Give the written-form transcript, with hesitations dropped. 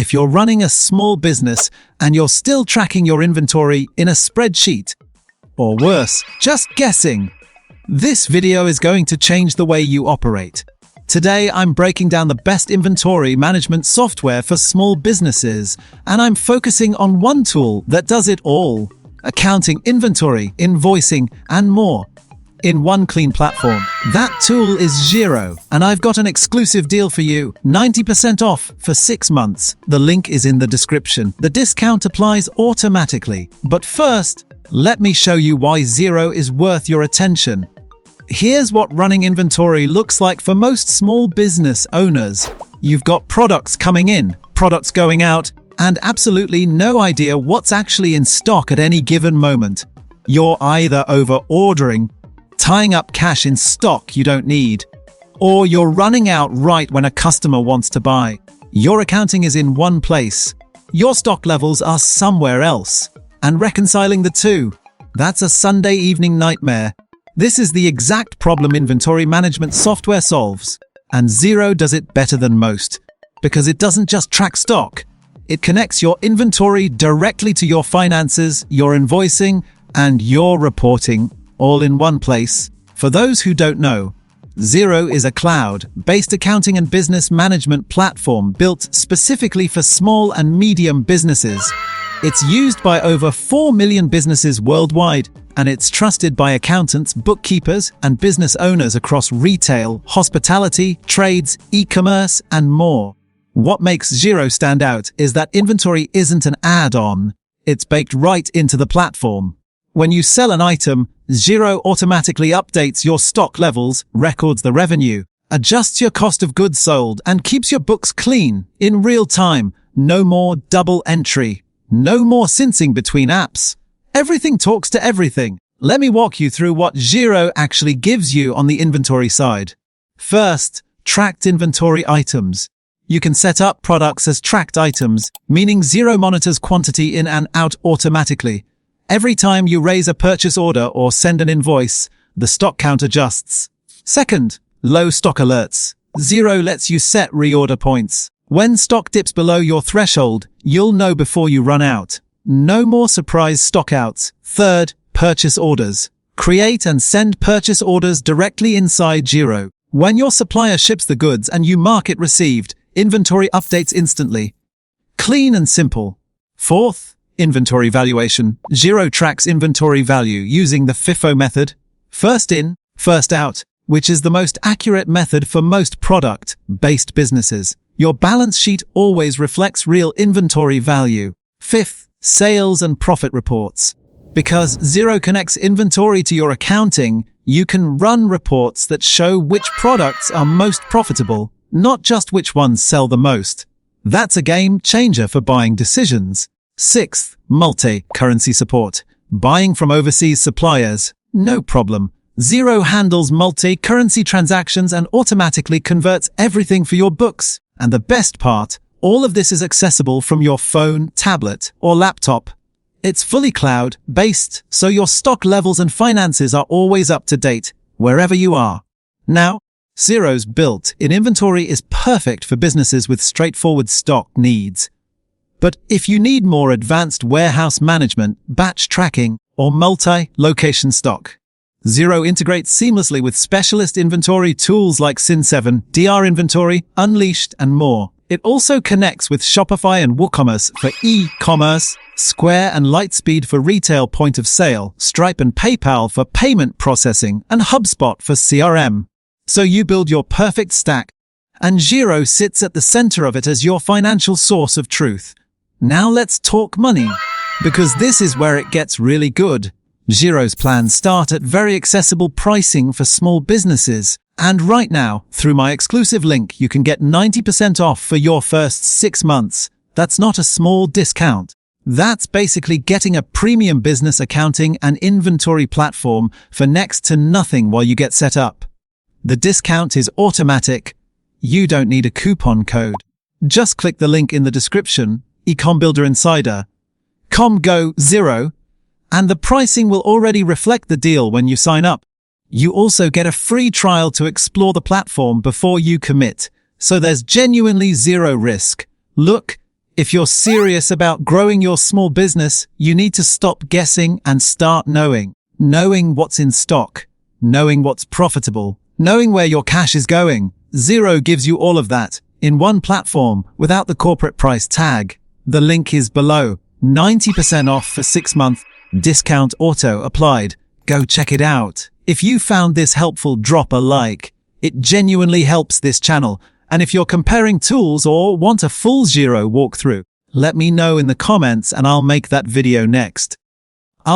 if you're running a small business and you're still tracking your inventory in a spreadsheet. Or worse, just guessing. This video is going to change the way you operate. Today, I'm breaking down the best inventory management software for small businesses, and I'm focusing on one tool that does it all: accounting, inventory, invoicing, and more in one clean platform. That tool is Xero, and I've got an exclusive deal for you: 90% off for 6 months. The link is in the description. The discount applies automatically. But first, let me show you why Xero is worth your attention. Here's what running inventory looks like for most small business owners. You've got products coming in, products going out, and absolutely no idea what's actually in stock at any given moment. You're either over-ordering, tying up cash in stock you don't need, or you're running out right when a customer wants to buy. Your accounting is in one place. Your stock levels are somewhere else. And reconciling the two, that's a Sunday evening nightmare. This is the exact problem inventory management software solves. And Xero does it better than most. Because it doesn't just track stock. It connects your inventory directly to your finances, your invoicing, and your reporting, all in one place. For those who don't know, Xero is a cloud-based accounting and business management platform built specifically for small and medium businesses. It's used by over 4 million businesses worldwide, and it's trusted by accountants, bookkeepers, and business owners across retail, hospitality, trades, e-commerce, and more. What makes Xero stand out is that inventory isn't an add-on. It's baked right into the platform. When you sell an item, Xero automatically updates your stock levels, records the revenue, adjusts your cost of goods sold, and keeps your books clean in real time. No more double entry. No more syncing between apps. Everything talks to everything. Let me walk you through what Xero actually gives you on the inventory side. First, tracked inventory items. You can set up products as tracked items, meaning Xero monitors quantity in and out automatically. Every time you raise a purchase order or send an invoice, the stock count adjusts. Second, low stock alerts. Xero lets you set reorder points. When stock dips below your threshold, you'll know before you run out. No more surprise stockouts. Third, purchase orders. Create and send purchase orders directly inside Xero. When your supplier ships the goods and you mark it received, inventory updates instantly. Clean and simple. Fourth, inventory valuation. Xero tracks inventory value using the FIFO method, first in, first out, which is the most accurate method for most product-based businesses. Your balance sheet always reflects real inventory value. Fifth, sales and profit reports. Because Xero connects inventory to your accounting, you can run reports that show which products are most profitable, not just which ones sell the most. That's a game changer for buying decisions. Sixth, multi-currency support. Buying from overseas suppliers, no problem. Xero handles multi-currency transactions and automatically converts everything for your books. And the best part, all of this is accessible from your phone, tablet, or laptop. It's fully cloud-based, so your stock levels and finances are always up to date, wherever you are. Now, Xero's built-in inventory is perfect for businesses with straightforward stock needs. But if you need more advanced warehouse management, batch tracking, or multi-location stock, Xero integrates seamlessly with specialist inventory tools like Sin7, DR Inventory, Unleashed, and more. It also connects with Shopify and WooCommerce for e-commerce, Square and Lightspeed for retail point of sale, Stripe and PayPal for payment processing, and HubSpot for CRM. So you build your perfect stack, and Xero sits at the center of it as your financial source of truth. Now let's talk money, because this is where it gets really good. Xero's plans start at very accessible pricing for small businesses. And right now, through my exclusive link, you can get 90% off for your first 6 months. That's not a small discount. That's basically getting a premium business accounting and inventory platform for next to nothing while you get set up. The discount is automatic. You don't need a coupon code. Just click the link in the description, Ecom Builder Insider, Go Xero, and the pricing will already reflect the deal when you sign up. You also get a free trial to explore the platform before you commit, so there's genuinely zero risk. Look, If you're serious about growing your small business, you need to stop guessing and start knowing. Knowing what's in stock, knowing what's profitable, knowing where your cash is going. Xero gives you all of that in one platform without the corporate price tag. The link is below. 90% off for 6 months. Discount auto applied. Go check it out. If you found this helpful, drop a like. It genuinely helps this channel. And if you're comparing tools or want a full Xero walkthrough, let me know in the comments and I'll make that video next.